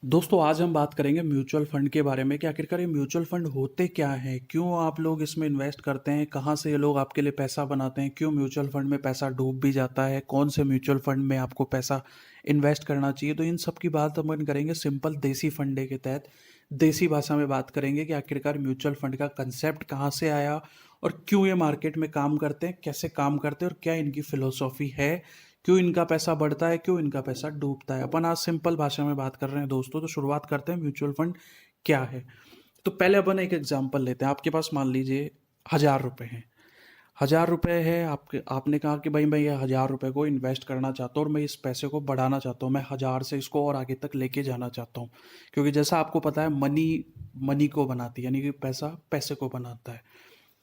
दोस्तों आज हम बात करेंगे म्यूचुअल फंड के बारे में कि आखिरकार ये म्यूचुअल फंड होते क्या हैं, क्यों आप लोग इसमें इन्वेस्ट करते हैं, कहाँ से ये लोग आपके लिए पैसा बनाते हैं, क्यों म्यूचुअल फंड में पैसा डूब भी जाता है, कौन से म्यूचुअल फंड में आपको पैसा इन्वेस्ट करना चाहिए। तो इन सब की बात अपन करेंगे सिंपल देसी फंडे के तहत। देसी भाषा में बात करेंगे कि आखिरकार म्यूचुअल फंड का कंसेप्ट कहाँ से आया और क्यों ये मार्केट में काम करते हैं, कैसे काम करते हैं और क्या इनकी फिलोसॉफी है, क्यों इनका पैसा बढ़ता है, क्यों इनका पैसा डूबता है। अपन आज सिंपल भाषा में बात कर रहे हैं दोस्तों, तो शुरुआत करते हैं म्यूचुअल फंड क्या है। तो पहले अपन एक एग्जांपल लेते हैं। आपके पास मान लीजिए 1,000 रुपये हैं। 1,000 रुपये है आपके, आपने कहा कि भाई मैं ये 1,000 रुपये को इन्वेस्ट करना चाहता हूँ और मैं इस पैसे को बढ़ाना चाहता हूँ, मैं 1,000 से इसको और आगे तक लेके जाना चाहता हूँ। क्योंकि जैसा आपको पता है मनी मनी को बनाती है, यानी कि पैसा पैसे को बनाता है।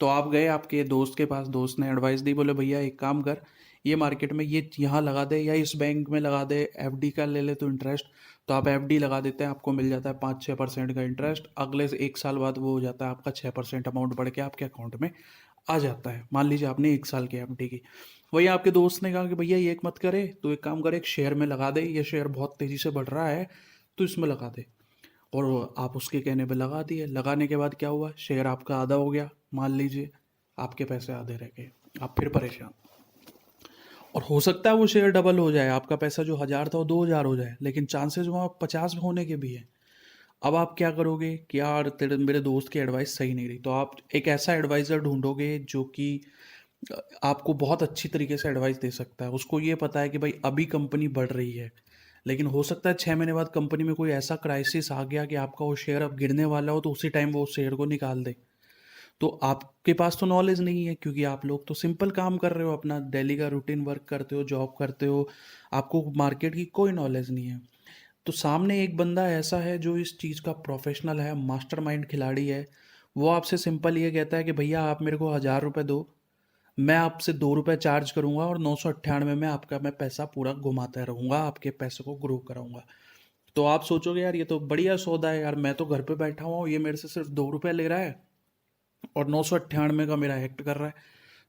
तो आप गए आपके दोस्त के पास, दोस्त ने एडवाइस दी, बोले भैया एक काम कर, ये मार्केट में ये यहाँ लगा दे या इस बैंक में लगा दे, एफडी का ले ले तो इंटरेस्ट। तो आप एफडी लगा देते हैं, आपको मिल जाता है 5-6% का इंटरेस्ट। अगले से 1 साल बाद वो हो जाता है आपका 6% अमाउंट बढ़ के आपके अकाउंट में आ जाता है। मान लीजिए आपने 1 साल की एफडी की। वही आपके दोस्त ने कहा कि भैया ये एक मत करे, तो एक काम करे, एक शेयर में लगा दे, ये शेयर बहुत तेज़ी से बढ़ रहा है तो इसमें लगा दे। और आप उसके कहने पे लगा दिए। लगाने के बाद क्या हुआ, शेयर आपका आधा हो गया, मान लीजिए आपके पैसे आधे रह गए। आप फिर परेशान। और हो सकता है वो शेयर डबल हो जाए, आपका पैसा जो 1,000 था वो 2,000 हो जाए, लेकिन चांसेस वहाँ 50 होने के भी हैं। अब आप क्या करोगे कि यार तेरे मेरे दोस्त की एडवाइस सही नहीं रही, तो आप एक ऐसा एडवाइज़र ढूंढोगे जो कि आपको बहुत अच्छी तरीके से एडवाइस दे सकता है। उसको ये पता है कि भाई अभी कंपनी बढ़ रही है, लेकिन हो सकता है 6 महीने बाद कंपनी में कोई ऐसा क्राइसिस आ गया कि आपका वो शेयर अब गिरने वाला हो, तो उसी टाइम वो शेयर को निकाल दे। तो आपके पास तो नॉलेज नहीं है, क्योंकि आप लोग तो सिंपल काम कर रहे हो, अपना डेली का रूटीन वर्क करते हो, जॉब करते हो, आपको मार्केट की कोई नॉलेज नहीं है। तो सामने एक बंदा ऐसा है जो इस चीज़ का प्रोफेशनल है, मास्टरमाइंड खिलाड़ी है। वो आपसे सिंपल ये कहता है कि भैया आप मेरे को 1,000 रुपये दो, मैं आपसे 2 रुपये चार्ज करूंगा और 998 में आपका मैं पैसा पूरा घुमाता रहूंगा, आपके पैसे को ग्रो कराऊंगा। तो आप सोचोगे यार ये तो बढ़िया सौदा है यार, मैं तो घर पे बैठा हुआ हूँ, ये मेरे से सिर्फ 2 रुपये ले रहा है और 998 का मेरा एक्ट कर रहा है।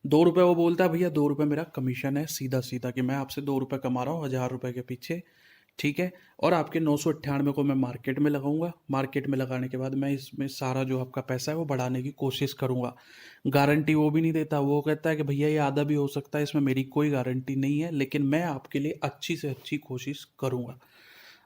2 रुपये वो बोलता है भैया 2 रुपये मेरा कमीशन है, सीधा सीधा कि मैं आपसे 2 रुपये कमा रहा हूँ 1,000 रुपये के पीछे। ठीक है। और आपके 998 को मैं मार्केट में लगाऊंगा, मार्केट में लगाने के बाद मैं इसमें सारा जो आपका पैसा है वो बढ़ाने की कोशिश करूंगा। गारंटी वो भी नहीं देता, वो कहता है कि भैया ये आधा भी हो सकता है, इसमें मेरी कोई गारंटी नहीं है, लेकिन मैं आपके लिए अच्छी से अच्छी कोशिश करूंगा।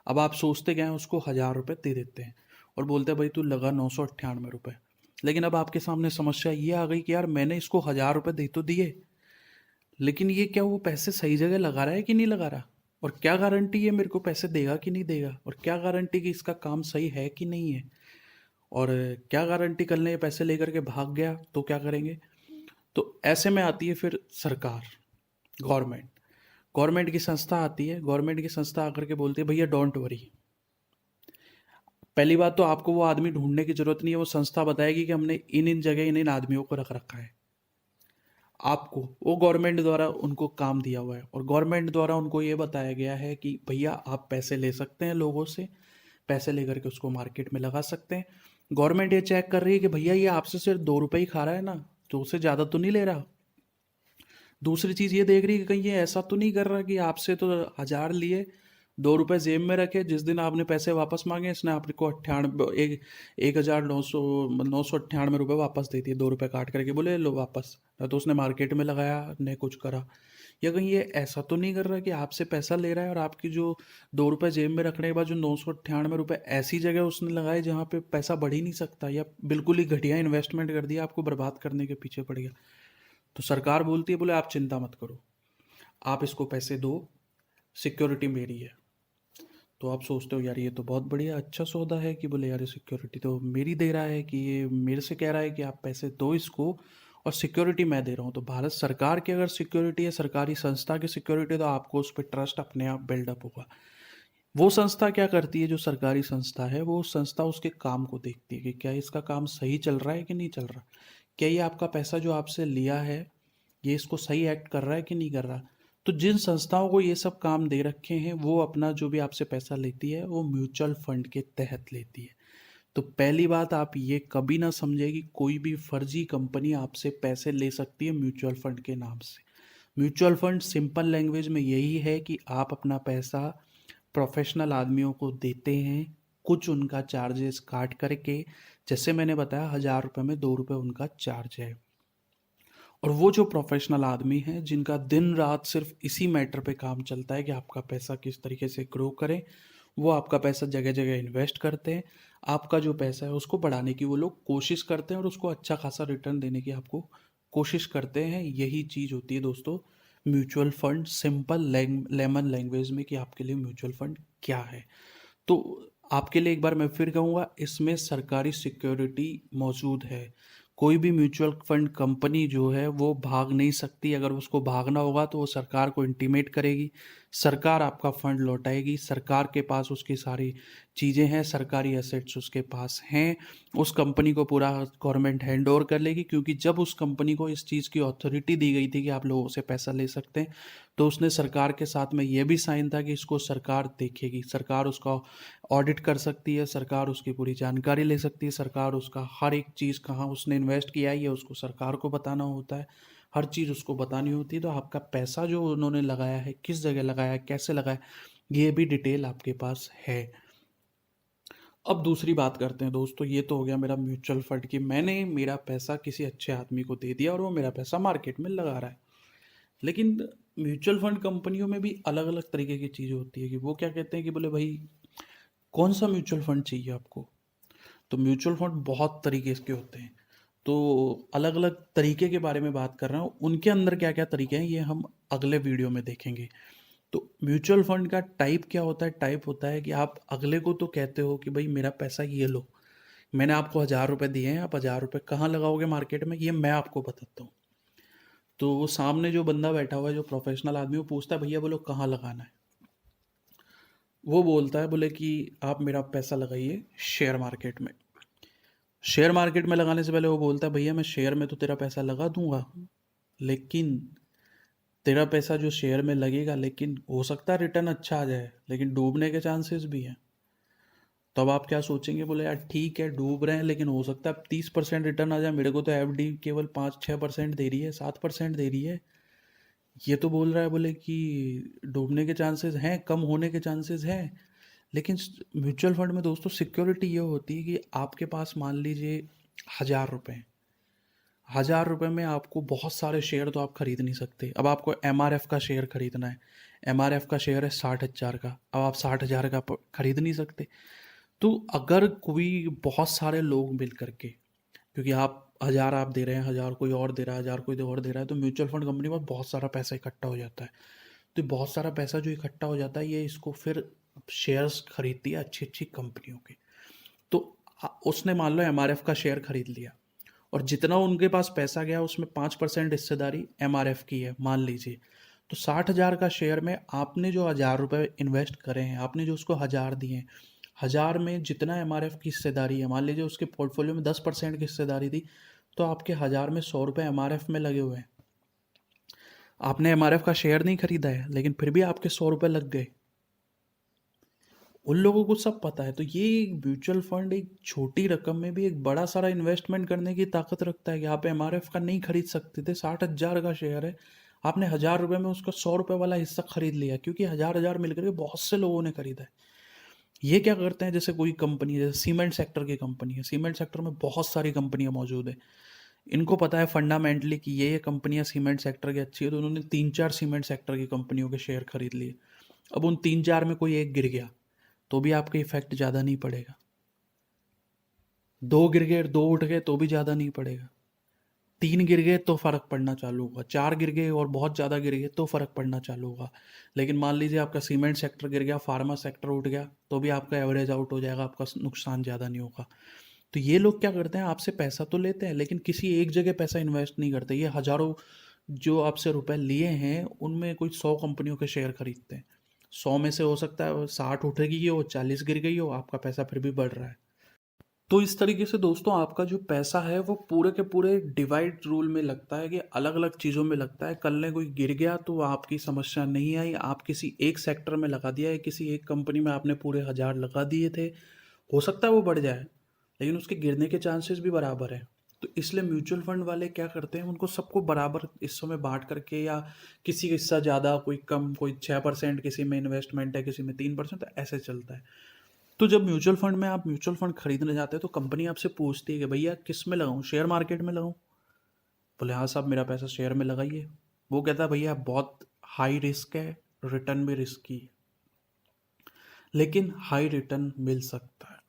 अब आप सोचते क्या हैं, उसको 1,000 रुपये दे देते हैं और बोलते हैं भाई तू लगा 998 रुपये। लेकिन अब आपके सामने समस्या ये आ गई कि यार मैंने इसको 1,000 रुपये दे तो दिए, लेकिन ये क्या वो पैसे सही जगह लगा रहा है कि नहीं लगा रहा, और क्या गारंटी है मेरे को पैसे देगा कि नहीं देगा, और क्या गारंटी कि इसका काम सही है कि नहीं है, और क्या गारंटी कल ने ये पैसे लेकर के भाग गया तो क्या करेंगे। तो ऐसे में आती है फिर सरकार, गवर्नमेंट। गवर्नमेंट की संस्था आती है, गवर्नमेंट की संस्था आकर के बोलती है भैया डोंट वरी। पहली बात तो आपको वो आदमी ढूंढने की जरूरत नहीं है, वो संस्था बताएगी कि हमने इन इन जगह इन इन आदमियों को रख रखा है। आपको वो गवर्नमेंट द्वारा उनको काम दिया हुआ है, और गवर्नमेंट द्वारा उनको ये बताया गया है कि भैया आप पैसे ले सकते हैं लोगों से, पैसे लेकर के उसको मार्केट में लगा सकते हैं। गवर्नमेंट ये चेक कर रही है कि भैया ये आपसे सिर्फ 2 रुपये ही खा रहा है ना, तो उससे ज़्यादा तो नहीं ले रहा। दूसरी चीज़ ये देख रही है कि कहीं ये ऐसा तो नहीं कर रहा कि आपसे तो 1,000 लिए, 2 रुपये जेब में रखे, जिस दिन आपने पैसे वापस मांगे इसने आपको 98 एक 1,998 रुपये वापस दे दिए, 2 रुपये काट करके बोले लो वापस। ना तो उसने मार्केट में लगाया न कुछ करा। या कहीं ये ऐसा तो नहीं कर रहा कि आपसे पैसा ले रहा है और आपकी जो 2 रुपये जेब में रखने के बाद जो 998 रुपये ऐसी जगह उसने लगाए जहाँ पे पैसा बढ़ ही नहीं सकता, या बिल्कुल ही घटिया इन्वेस्टमेंट कर दिया, आपको बर्बाद करने के पीछे पड़ गया। तो सरकार बोलती है बोले आप चिंता मत करो, आप इसको पैसे दो, सिक्योरिटी मेरी है। तो आप सोचते हो यार ये तो बहुत बढ़िया अच्छा सौदा है कि बोले यार ये सिक्योरिटी तो मेरी दे रहा है, कि ये मेरे से कह रहा है कि आप पैसे दो इसको और सिक्योरिटी मैं दे रहा हूँ। तो भारत सरकार की अगर सिक्योरिटी है, सरकारी संस्था की सिक्योरिटी, तो आपको उस पर ट्रस्ट अपने आप बिल्डअप होगा। वो संस्था क्या करती है, जो सरकारी संस्था है वो संस्था उसके काम को देखती है कि क्या इसका काम सही चल रहा है कि नहीं चल रहा, क्या ये आपका पैसा जो आपसे लिया है ये इसको सही एक्ट कर रहा है कि नहीं कर रहा। तो जिन संस्थाओं को ये सब काम दे रखे हैं वो अपना जो भी आपसे पैसा लेती है वो म्यूचुअल फंड के तहत लेती है। तो पहली बात आप ये कभी ना समझे कि कोई भी फर्जी कंपनी आपसे पैसे ले सकती है म्यूचुअल फंड के नाम से। म्यूचुअल फंड सिंपल लैंग्वेज में यही है कि आप अपना पैसा प्रोफेशनल आदमियों को देते हैं, कुछ उनका चार्जेस काट करके, जैसे मैंने बताया 1000 रुपये में 2 रुपये उनका चार्ज है। और वो जो प्रोफेशनल आदमी हैं जिनका दिन रात सिर्फ इसी मैटर पे काम चलता है कि आपका पैसा किस तरीके से ग्रो करें, वो आपका पैसा जगह जगह इन्वेस्ट करते हैं। आपका जो पैसा है उसको बढ़ाने की वो लोग कोशिश करते हैं और उसको अच्छा खासा रिटर्न देने की आपको कोशिश करते हैं। यही चीज़ होती है दोस्तों mutual fund, simple layman language में, कि आपके लिए म्यूचुअल फंड क्या है। तो आपके लिए एक बार मैं फिर कहूँगा, इसमें सरकारी सिक्योरिटी मौजूद है। कोई भी म्यूचुअल फंड कंपनी जो है वो भाग नहीं सकती। अगर उसको भागना होगा तो वो सरकार को इंटीमेट करेगी, सरकार आपका फंड लौटाएगी। सरकार के पास उसकी सारी चीज़ें हैं, सरकारी एसेट्स उसके पास हैं। उस कंपनी को पूरा गवर्नमेंट हैंड ओवर कर लेगी, क्योंकि जब उस कंपनी को इस चीज़ की अथॉरिटी दी गई थी कि आप लोगों से पैसा ले सकते हैं, तो उसने सरकार के साथ में ये भी साइन था कि इसको सरकार देखेगी, सरकार उसका ऑडिट कर सकती है, सरकार उसकी पूरी जानकारी ले सकती है, सरकार उसका हर एक चीज़ कहाँ उसने इन्वेस्ट किया है ये उसको सरकार को बताना होता है, हर चीज़ उसको बतानी होती है। तो आपका पैसा जो उन्होंने लगाया है, किस जगह लगाया है, कैसे लगाया है, ये भी डिटेल आपके पास है। अब दूसरी बात करते हैं दोस्तों, ये तो हो गया मेरा म्यूचुअल फंड की, मैंने मेरा पैसा किसी अच्छे आदमी को दे दिया और वो मेरा पैसा मार्केट में लगा रहा है। लेकिन म्यूचुअल फंड कंपनियों में भी अलग अलग तरीके की चीज़ें होती है कि वो क्या कहते हैं कि बोले भाई कौन सा म्यूचुअल फंड चाहिए आपको। तो म्यूचुअल फंड बहुत तरीके के होते हैं, तो अलग अलग तरीके के बारे में बात कर रहा हूँ, उनके अंदर क्या क्या तरीके हैं ये हम अगले वीडियो में देखेंगे। तो म्यूचुअल फंड का टाइप क्या होता है? टाइप होता है कि आप अगले को तो कहते हो कि भाई मेरा पैसा ये लो, मैंने आपको 1000 रुपये दिए हैं, आप 1000 रुपये कहाँ लगाओगे मार्केट में, ये मैं आपको बताता हूँ। तो वो सामने जो बंदा बैठा हुआ है, जो प्रोफेशनल आदमी, वो पूछता है भैया बोलो कहाँ लगाना है। वो बोलता है बोले कि आप मेरा पैसा लगाइए शेयर मार्केट में। शेयर मार्केट में लगाने से पहले वो बोलता है भैया मैं शेयर में तो तेरा पैसा लगा दूंगा, लेकिन तेरा पैसा जो शेयर में लगेगा, लेकिन हो सकता है रिटर्न अच्छा आ जाए, लेकिन डूबने के चांसेस भी हैं। तो अब आप क्या सोचेंगे, बोले यार ठीक है डूब रहे हैं, लेकिन हो सकता है 30% रिटर्न आ जाए, मेरे को तो एफडी केवल 5-6% दे रही है, 7% दे रही है। ये तो बोल रहा है बोले कि डूबने के चांसेस हैं, कम होने के चांसेस हैं। लेकिन म्यूचुअल फंड में दोस्तों सिक्योरिटी ये होती है कि आपके पास मान लीजिए 1000 रुपये, 1000 रुपये में आपको बहुत सारे शेयर तो आप खरीद नहीं सकते। अब आपको एमआरएफ का शेयर खरीदना है, एमआरएफ का शेयर है 60,000 का, अब आप 60,000 का खरीद नहीं सकते। तो अगर कोई बहुत सारे लोग मिल करके, क्योंकि आप 1000 आप दे रहे हैं, 1000 कोई और दे रहा है, 1000 कोई और दे रहा है, तो म्यूचुअल फंड कंपनी में बहुत सारा पैसा इकट्ठा हो जाता है। तो बहुत सारा पैसा जो इकट्ठा हो जाता है, ये इसको फिर शेयर्स खरीदती है अच्छी अच्छी कंपनियों के। तो उसने मान लो एमआरएफ का शेयर खरीद लिया, और जितना उनके पास पैसा गया उसमें 5% हिस्सेदारी एमआरएफ की है मान लीजिए। तो 60,000 का शेयर में आपने जो 1000 रुपये इन्वेस्ट करे हैं, आपने जो उसको 1000 दिए हैं, 1000 में जितना एमआरएफ की हिस्सेदारी है, मान लीजिए उसके पोर्टफोलियो में 10% की हिस्सेदारी थी, तो आपके 1000 में 100 रुपये एमआरएफ में लगे हुए हैं। आपने एमआरएफ का शेयर नहीं खरीदा है, लेकिन फिर भी आपके 100 रुपये लग गए। उन लोगों को सब पता है। तो ये म्यूचुअल फंड एक छोटी रकम में भी एक बड़ा सारा इन्वेस्टमेंट करने की ताकत रखता है कि आप एमआरएफ का नहीं खरीद सकते थे, 60,000 का शेयर है, आपने 1000 रुपये में उसका 100 रुपये वाला हिस्सा खरीद लिया, क्योंकि 1000 मिल करके बहुत से लोगों ने खरीदा है। ये क्या करते हैं, जैसे कोई कंपनी, जैसे सीमेंट सेक्टर की कंपनी है, सीमेंट सेक्टर में बहुत सारी कंपनियां मौजूद है, इनको पता है फंडामेंटली कि ये कंपनियां सीमेंट सेक्टर की अच्छी है, तो उन्होंने 3-4 सीमेंट सेक्टर की कंपनियों के शेयर खरीद लिए। अब उन 3-4 में कोई एक गिर गया तो भी आपके इफेक्ट ज़्यादा नहीं पड़ेगा, 2 गिर गए, 2 उठ गए तो भी ज़्यादा नहीं पड़ेगा, 3 गिर गए तो फ़र्क पड़ना चालू होगा, 4 गिर गए और बहुत ज़्यादा गिर गए तो फ़र्क पड़ना चालू होगा। लेकिन मान लीजिए आपका सीमेंट सेक्टर गिर गया, फार्मा सेक्टर उठ गया, तो भी आपका एवरेज आउट हो जाएगा, आपका नुकसान ज़्यादा नहीं होगा। तो ये लोग क्या करते हैं, आपसे पैसा तो लेते हैं, लेकिन किसी एक जगह पैसा इन्वेस्ट नहीं करते। ये हज़ारों जो आपसे रुपए लिए हैं, उनमें कोई 100 कंपनियों के शेयर खरीदते हैं। 100 में से हो सकता है 60 उठेगी हो, 40 गिर गई हो, आपका पैसा फिर भी बढ़ रहा है। तो इस तरीके से दोस्तों आपका जो पैसा है वो पूरे के पूरे डिवाइड रूल में लगता है, कि अलग अलग चीज़ों में लगता है। कल ने कोई गिर गया तो आपकी समस्या नहीं आई, आप किसी एक सेक्टर में लगा दिया है, किसी एक कंपनी में आपने पूरे 1000 लगा दिए थे, हो सकता है वो बढ़ जाए, लेकिन उसके गिरने के चांसेस भी बराबर हैं। तो इसलिए म्यूचुअल फंड वाले क्या करते हैं, उनको सबको बराबर हिस्सों में बांट करके, या किसी का हिस्सा ज़्यादा कोई कम, कोई 6% किसी में इन्वेस्टमेंट है, किसी में 3%, तो ऐसे चलता है। तो जब म्यूचुअल फंड में आप म्यूचुअल फंड खरीदने जाते हैं तो कंपनी आपसे पूछती है कि भैया किस में लगाऊं, शेयर मार्केट में लगाऊं? बोले हाँ साहब, मेरा पैसा शेयर में लगाइए। वो कहता है भैया बहुत हाई रिस्क है, रिटर्न भी रिस्की है, लेकिन हाई रिटर्न मिल सकता है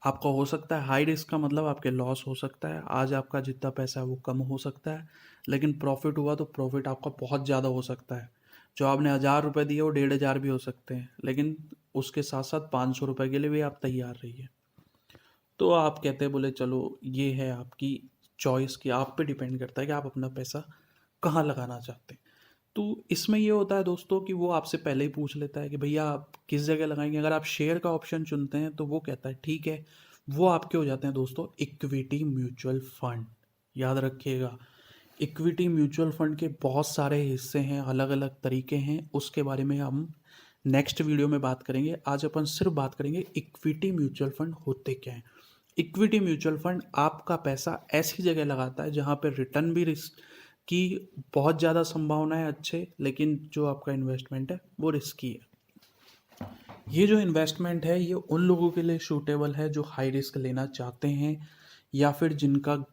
आपका। हो सकता है हाई रिस्क का मतलब आपके लॉस हो सकता है, आज आपका जितना पैसा है वो कम हो सकता है, लेकिन प्रॉफिट हुआ तो प्रॉफिट आपका बहुत ज़्यादा हो सकता है। जो आपने 1,000 रुपये दिए वो 1,500 भी हो सकते हैं, लेकिन उसके साथ साथ 500 रुपये के लिए भी आप तैयार रहिए। तो आप कहते हैं, बोले चलो ये है आपकी चॉइस की, आप पे डिपेंड करता है कि आप अपना पैसा कहाँ लगाना चाहते हैं। तो इसमें ये होता है दोस्तों कि वो आपसे पहले ही पूछ लेता है कि भैया आप किस जगह लगाएंगे। अगर आप शेयर का ऑप्शन चुनते हैं तो वो कहता है ठीक है, वो आपके हो जाते हैं दोस्तों इक्विटी म्यूचुअल फंड। याद रखिएगा, इक्विटी म्यूचुअल फंड के बहुत सारे हिस्से हैं, अलग अलग तरीके हैं, उसके बारे में हम नेक्स्ट वीडियो में बात करेंगे। आज अपन सिर्फ बात करेंगे इक्विटी म्यूचुअल फंड होते क्या हैं। इक्विटी म्यूचुअल फंड आपका पैसा ऐसी जगह लगाता है जहाँ पर रिटर्न भी रिस्क की बहुत ज़्यादा संभावना है अच्छे, लेकिन जो आपका इन्वेस्टमेंट है वो रिस्की है। ये जो इन्वेस्टमेंट है ये उन लोगों के लिए सूटेबल है जो हाई रिस्क लेना चाहते हैं, या फिर जिनका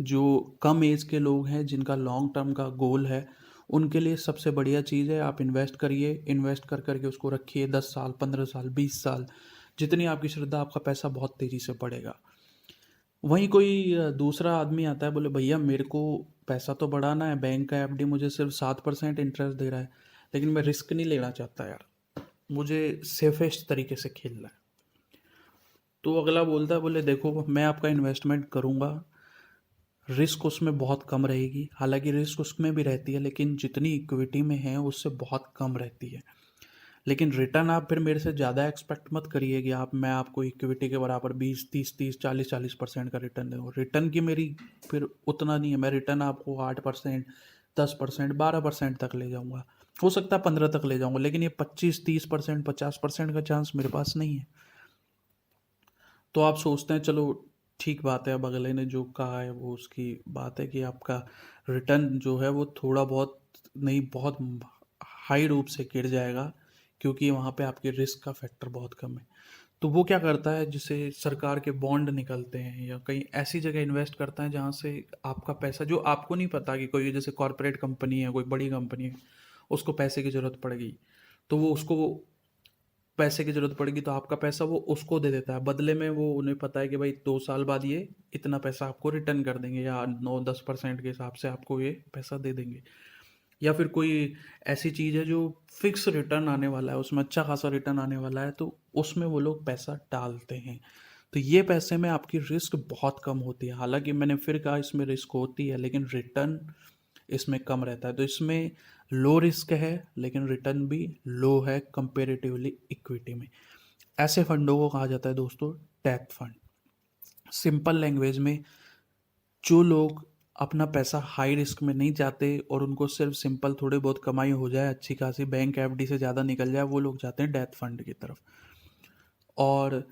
जो कम एज के लोग हैं, जिनका लॉन्ग टर्म का गोल है, उनके लिए सबसे बढ़िया चीज़ है। आप इन्वेस्ट करिए, इन्वेस्ट कर करके उसको रखिए 10 साल, 15 साल, 20 साल, जितनी आपकी श्रद्धा, आपका पैसा बहुत तेज़ी से बढ़ेगा। वहीं कोई दूसरा आदमी आता है, बोले भैया मेरे को पैसा तो बढ़ाना है, बैंक का एफडी मुझे सिर्फ 7% इंटरेस्ट दे रहा है, लेकिन मैं रिस्क नहीं लेना चाहता यार, मुझे सेफेस्ट तरीके से खेलना है। तो अगला बोलता है, बोले देखो मैं आपका इन्वेस्टमेंट करूँगा, रिस्क उसमें बहुत कम रहेगी, हालांकि रिस्क उसमें भी रहती है लेकिन जितनी इक्विटी में है उससे बहुत कम रहती है। लेकिन रिटर्न आप फिर मेरे से ज़्यादा एक्सपेक्ट मत करिए कि आप मैं आपको इक्विटी के बराबर 20, 30, 30, 40, 40% का रिटर्न दूँ। रिटर्न की मेरी फिर उतना नहीं है, मैं रिटर्न आपको 8%, 10%, 12% तक ले जाऊँगा, हो सकता है 15 तक ले जाऊँगा, लेकिन ये 25, 30%, 50% का चांस मेरे पास नहीं है। तो आप सोचते हैं चलो ठीक बात है, अब अगले ने जो कहा है वो उसकी बात है कि आपका रिटर्न जो है वो थोड़ा बहुत नहीं, बहुत हाई रूप से गिर जाएगा, क्योंकि वहाँ पे आपके रिस्क का फैक्टर बहुत कम है। तो वो क्या करता है, जिसे सरकार के बॉन्ड निकलते हैं या कहीं ऐसी जगह इन्वेस्ट करता है जहाँ से आपका पैसा, जो आपको नहीं पता कि कोई जैसे कॉरपोरेट कंपनी है, कोई बड़ी कंपनी है, उसको पैसे की ज़रूरत पड़ेगी, तो वो उसको पैसे की ज़रूरत पड़ेगी तो आपका पैसा वो उसको दे देता है। बदले में वो उन्हें पता है कि भाई 2 साल बाद ये इतना पैसा आपको रिटर्न कर देंगे, या 9-10% के हिसाब से आपको ये पैसा दे देंगे। या फिर कोई ऐसी चीज़ है जो फिक्स रिटर्न आने वाला है, उसमें अच्छा खासा रिटर्न आने वाला है, तो उसमें वो लोग पैसा डालते हैं। तो ये पैसे में आपकी रिस्क बहुत कम होती है। हालांकि मैंने फिर कहा इसमें रिस्क होती है, लेकिन रिटर्न इसमें कम रहता है। तो इसमें लो रिस्क है लेकिन रिटर्न भी लो है कंपेरेटिवली इक्विटी में। ऐसे फंडों को कहा जाता है दोस्तों डेथ फंड। सिंपल लैंग्वेज में, जो लोग अपना पैसा हाई रिस्क में नहीं चाहते और उनको सिर्फ सिंपल थोड़े बहुत कमाई हो जाए, अच्छी खासी बैंक एफडी से ज़्यादा निकल जाए, वो लोग जाते हैं डेथ फंड की तरफ। और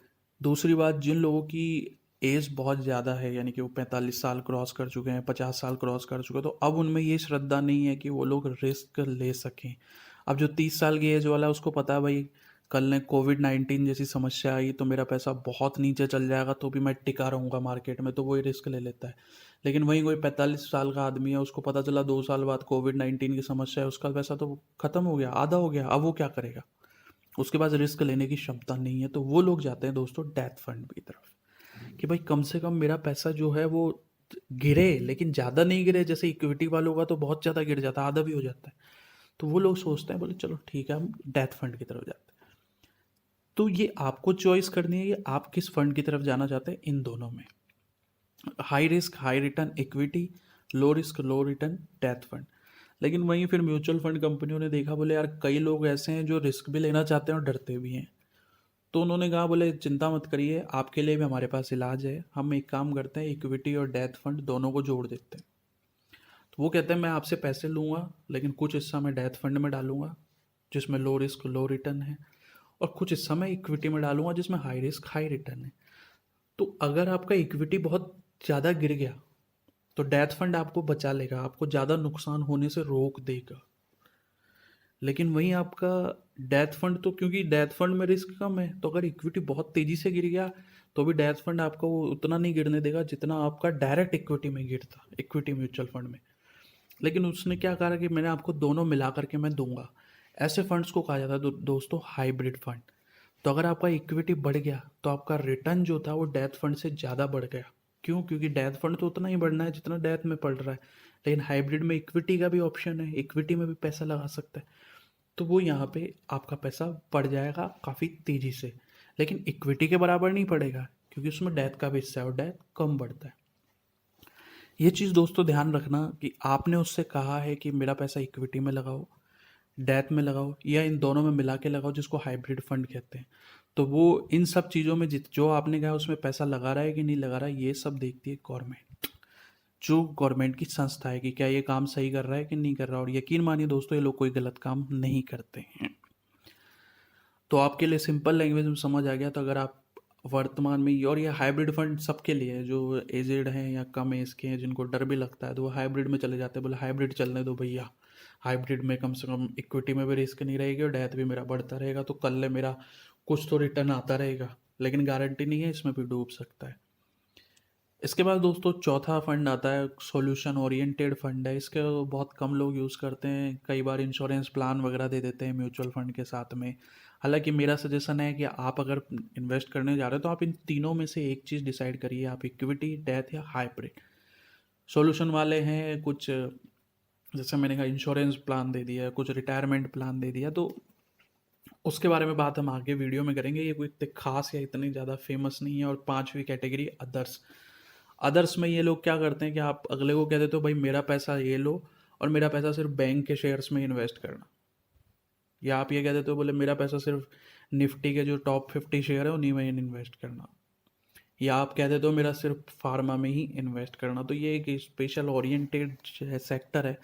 दूसरी बात, जिन लोगों की एज बहुत ज़्यादा है, यानी कि वो 45 साल क्रॉस कर चुके हैं, 50 साल क्रॉस कर चुके हैं, तो अब उनमें ये श्रद्धा नहीं है कि वो लोग रिस्क ले सकें। अब जो 30 साल की एज वाला है उसको पता है भाई कल ने कोविड-19 जैसी समस्या आई तो मेरा पैसा बहुत नीचे चल जाएगा, तो भी मैं टिका रहूँगा मार्केट में, तो वो रिस्क ले लेता है। लेकिन वहीं कोई 45 साल का आदमी है, उसको पता चला 2 साल बाद कोविड-19 की समस्या है, उसका पैसा तो खत्म हो गया, आधा हो गया, अब वो क्या करेगा? उसके पास रिस्क लेने की क्षमता नहीं है, तो वो लोग जाते हैं दोस्तों डेथ फंड की तरफ कि भाई कम से कम मेरा पैसा जो है वो गिरे, लेकिन ज़्यादा नहीं गिरे। जैसे इक्विटी वालों का तो बहुत ज़्यादा गिर जाता है, आधा भी हो जाता है। तो वो लोग सोचते हैं, बोले चलो ठीक है हम डेथ फंड की तरफ जाते हैं। तो ये आपको चॉइस करनी है कि आप किस फंड की तरफ जाना चाहते हैं इन दोनों में। High risk high return equity, low risk low return debt fund. लेकिन वहीं फिर म्यूचुअल फंड कंपनियों ने देखा, बोले यार कई लोग ऐसे हैं जो रिस्क भी लेना चाहते हैं और डरते भी हैं। तो उन्होंने कहा, बोले चिंता मत करिए, आपके लिए भी हमारे पास इलाज है। हम एक काम करते हैं, इक्विटी और डेथ फंड दोनों को जोड़ देते हैं। तो वो कहते हैं मैं आपसे पैसे लूँगा, लेकिन कुछ हिस्सा मैं डेथ फंड में डालूंगा जिसमें लो रिस्क लो रिटर्न है, और कुछ हिस्सा मैं इक्विटी में डालूंगा जिसमें हाई रिस्क हाई रिटर्न है। तो अगर आपका इक्विटी बहुत ज़्यादा गिर गया तो डेथ फंड आपको बचा लेगा, आपको ज़्यादा नुकसान होने से रोक देगा। लेकिन वहीं आपका डेथ फंड तो, क्योंकि डेथ फंड में रिस्क कम है, तो अगर इक्विटी बहुत तेज़ी से गिर गया तो भी डेथ फंड आपको वो उतना नहीं गिरने देगा जितना आपका डायरेक्ट इक्विटी में गिरता, इक्विटी म्यूचुअल फंड में। लेकिन उसने क्या कहा कि मैंने आपको दोनों मिला करके मैं दूंगा। ऐसे फंड्स को कहा जाता है दोस्तों हाइब्रिड फंड। तो अगर आपका इक्विटी बढ़ गया तो आपका रिटर्न जो था वो डेथ फंड से ज़्यादा बढ़ गया। क्यों? क्योंकि डेथ फंड तो उतना ही बढ़ना है जितना डेथ में पड़ रहा है, लेकिन हाइब्रिड में इक्विटी का भी ऑप्शन है, इक्विटी में भी पैसा लगा सकता है। तो वो यहाँ पे आपका पैसा बढ़ जाएगा काफ़ी तेज़ी से, लेकिन इक्विटी के बराबर नहीं पड़ेगा क्योंकि उसमें डेथ का भी हिस्सा है और डेथ कम बढ़ता है। ये चीज़ दोस्तों ध्यान रखना कि आपने उससे कहा है कि मेरा पैसा इक्विटी में लगाओ, डेथ में लगाओ या इन दोनों में मिला के लगाओ, जिसको हाइब्रिड फंड कहते हैं। तो वो इन सब चीज़ों में जित जो आपने कहा उसमें पैसा लगा रहा है कि नहीं लगा रहा है, ये सब देखती है गवर्नमेंट। जो गवर्नमेंट की संस्था है कि क्या ये काम सही कर रहा है कि नहीं कर रहा, और यकीन मानिए दोस्तों ये लोग कोई गलत काम नहीं करते हैं। तो आपके लिए सिंपल लैंग्वेज में समझ आ गया। तो अगर आप वर्तमान में, और ये हाइब्रिड फंड सबके लिए है, जो एजेड हैं या कम एज के हैं जिनको डर भी लगता है, तो वो हाइब्रिड में चले जाते हैं, बोले हाइब्रिड चलने दो भैया, हाइब्रिड में कम से कम इक्विटी में भी रिस्क नहीं रहेगी और डेथ भी मेरा बढ़ता रहेगा, तो कल मेरा कुछ तो रिटर्न आता रहेगा, लेकिन गारंटी नहीं है, इसमें भी डूब सकता है। इसके बाद दोस्तों चौथा फंड आता है, सॉल्यूशन ओरिएंटेड फंड है। इसके बहुत कम लोग यूज़ करते हैं, कई बार इंश्योरेंस प्लान वगैरह दे देते हैं म्यूचुअल फंड के साथ में। हालांकि मेरा सजेशन है कि आप अगर इन्वेस्ट करने जा रहे हो तो आप इन तीनों में से एक चीज़ डिसाइड करिए, आप इक्विटी, डेथ या हाइब्रिड। सॉल्यूशन वाले हैं कुछ, जैसे मैंने कहा इंश्योरेंस प्लान दे दिया, कुछ रिटायरमेंट प्लान दे दिया, तो उसके बारे में बात हम आगे वीडियो में करेंगे। ये कोई इतने खास या इतनी ज़्यादा फेमस नहीं है। और पांचवी कैटेगरी अदर्स। अदर्स में ये लोग क्या करते हैं कि आप अगले को कह देते हो भाई मेरा पैसा ये लो और मेरा पैसा सिर्फ बैंक के शेयर्स में इन्वेस्ट करना, या आप ये कह देते हो बोले मेरा पैसा सिर्फ निफ्टी के जो टॉप 50 शेयर है उन्हीं में इन्वेस्ट करना, या आप कह देते हो मेरा सिर्फ फार्मा में ही इन्वेस्ट करना। तो ये एक स्पेशल ओरिएंटेड सेक्टर है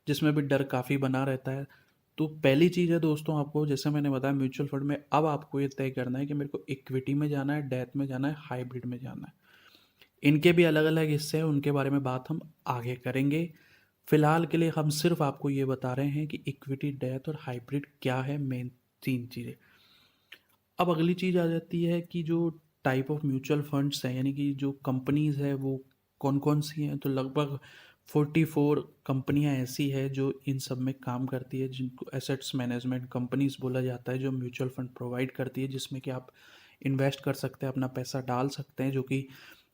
जिसमें भी डर काफ़ी बना रहता है। तो पहली चीज़ है दोस्तों, आपको जैसे मैंने बताया म्यूचुअल फंड में अब आपको ये तय करना है कि मेरे को इक्विटी में जाना है, डेथ में जाना है, हाइब्रिड में जाना है। इनके भी अलग अलग हिस्से हैं, उनके बारे में बात हम आगे करेंगे। फिलहाल के लिए हम सिर्फ आपको ये बता रहे हैं कि इक्विटी, डेथ और हाइब्रिड क्या है, मेन तीन चीज़ें। अब अगली चीज़ आ जाती है कि जो टाइप ऑफ म्यूचुअल फंड्स हैं, यानी कि जो कंपनीज़ है वो कौन कौन सी हैं। तो लगभग 44 कंपनियां ऐसी है जो इन सब में काम करती है, जिनको एसेट्स मैनेजमेंट कंपनीज बोला जाता है, जो म्यूचुअल फंड प्रोवाइड करती है, जिसमें कि आप इन्वेस्ट कर सकते हैं, अपना पैसा डाल सकते हैं, जो कि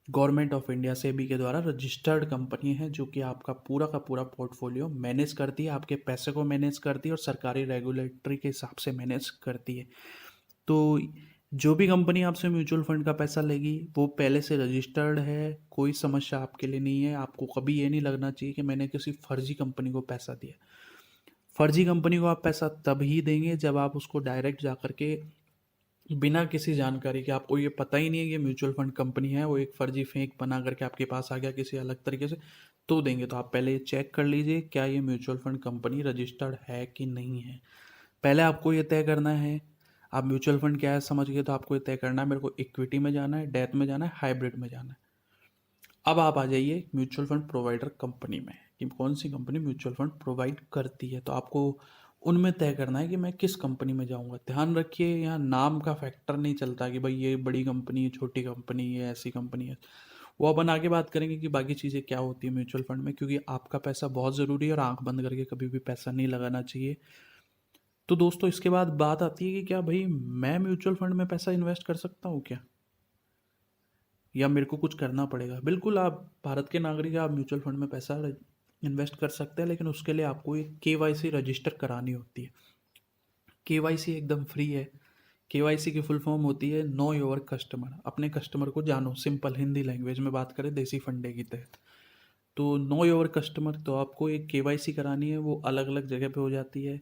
गवर्नमेंट ऑफ इंडिया सेबी के द्वारा रजिस्टर्ड कंपनी है, जो कि आपका पूरा का पूरा पोर्टफोलियो मैनेज करती है, आपके पैसे को मैनेज करती है और सरकारी रेगुलेटरी के हिसाब से मैनेज करती है। तो जो भी कंपनी आपसे म्यूचुअल फंड का पैसा लेगी वो पहले से रजिस्टर्ड है, कोई समस्या आपके लिए नहीं है। आपको कभी ये नहीं लगना चाहिए कि मैंने किसी फर्जी कंपनी को पैसा दिया। फर्जी कंपनी को आप पैसा तब ही देंगे जब आप उसको डायरेक्ट जा करके बिना किसी जानकारी के, आपको ये पता ही नहीं है कि म्यूचुअल फंड कंपनी है, वो एक फर्जी फेक बना करके आपके पास आ गया किसी अलग तरीके से, तो देंगे। तो आप पहले चेक कर लीजिए क्या ये म्यूचुअल फंड कंपनी रजिस्टर्ड है कि नहीं है। पहले आपको ये तय करना है। आप म्यूचुअल फंड क्या है समझ गए, तो आपको ये तय करना है मेरे को इक्विटी में जाना है, डेथ में जाना है, हाइब्रिड में जाना है। अब आप आ जाइए म्यूचुअल फंड प्रोवाइडर कंपनी में कि कौन सी कंपनी म्यूचुअल फंड प्रोवाइड करती है। तो आपको उनमें तय करना है कि मैं किस कंपनी में जाऊंगा। ध्यान रखिए यहाँ नाम का फैक्टर नहीं चलता कि भाई ये बड़ी कंपनी है, छोटी कंपनी है, ऐसी कंपनी है। वो अपन आगे बात करेंगे कि बाकी चीज़ें क्या होती है म्यूचुअल फंड में, क्योंकि आपका पैसा बहुत ज़रूरी है और आंख बंद करके कभी भी पैसा नहीं लगाना चाहिए। तो दोस्तों इसके बाद बात आती है कि क्या भाई मैं म्यूचुअल फंड में पैसा इन्वेस्ट कर सकता हूँ क्या, या मेरे को कुछ करना पड़ेगा। बिल्कुल, आप भारत के नागरिक हैं, आप म्यूचुअल फंड में पैसा इन्वेस्ट कर सकते हैं, लेकिन उसके लिए आपको एक केवाईसी रजिस्टर करानी होती है। केवाईसी एकदम फ्री है। केवाईसी की फुल फॉर्म होती है नो योर कस्टमर, अपने कस्टमर को जानो। सिंपल हिंदी लैंग्वेज में बात करें देसी फंडे की तहत, तो नो योर कस्टमर, तो आपको एक केवाईसी करानी है, वो अलग अलग जगह पे हो जाती है।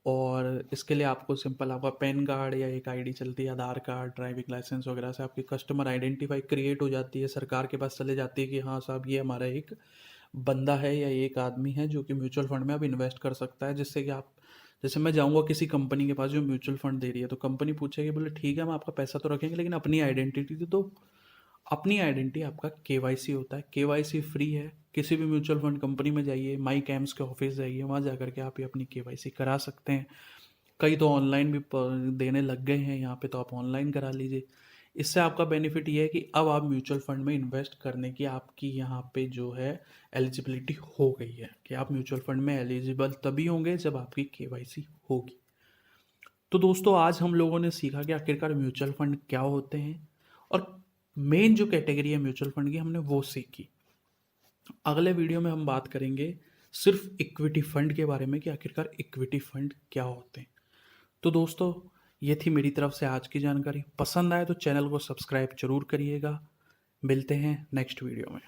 और इसके लिए आपको सिंपल आपका पैन कार्ड या एक आईडी चलती है, आधार कार्ड, ड्राइविंग लाइसेंस वगैरह से आपकी कस्टमर आइडेंटिफाई क्रिएट हो जाती है, सरकार के पास चले जाती है कि हाँ साहब ये हमारा एक बंदा है या एक आदमी है जो कि म्यूचुअल फंड में अब इन्वेस्ट कर सकता है। जिससे कि आप, जैसे मैं जाऊंगा किसी कंपनी के पास जो म्यूचुअल फंड दे रही है, तो कंपनी पूछेगी बोले ठीक है हम आपका पैसा तो रखेंगे लेकिन अपनी आइडेंटिटी तो दो। अपनी आइडेंटिटी आपका केवाईसी होता है। केवाईसी फ्री है। किसी भी म्यूचुअल फंड कंपनी में जाइए, माई कैम्स के ऑफिस जाइए, वहाँ जा करके आप ये अपनी केवाईसी करा सकते हैं। कई तो ऑनलाइन भी देने लग गए हैं यहाँ पे, तो आप ऑनलाइन करा लीजिए। इससे आपका बेनिफिट ये है कि अब आप म्यूचुअल फंड में इन्वेस्ट करने की आपकी यहाँ पे जो है एलिजिबिलिटी हो गई है, कि आप म्यूचुअल फंड में एलिजिबल तभी होंगे जब आपकी केवाईसी होगी। तो दोस्तों आज हम लोगों ने सीखा कि आखिरकार म्यूचुअल फंड क्या होते हैं, और मेन जो कैटेगरी है म्यूचुअल फंड की हमने वो सीखी। अगले वीडियो में हम बात करेंगे सिर्फ इक्विटी फंड के बारे में, कि आखिरकार इक्विटी फंड क्या होते हैं। तो दोस्तों ये थी मेरी तरफ से आज की जानकारी। पसंद आए तो चैनल को सब्सक्राइब जरूर करिएगा। मिलते हैं नेक्स्ट वीडियो में।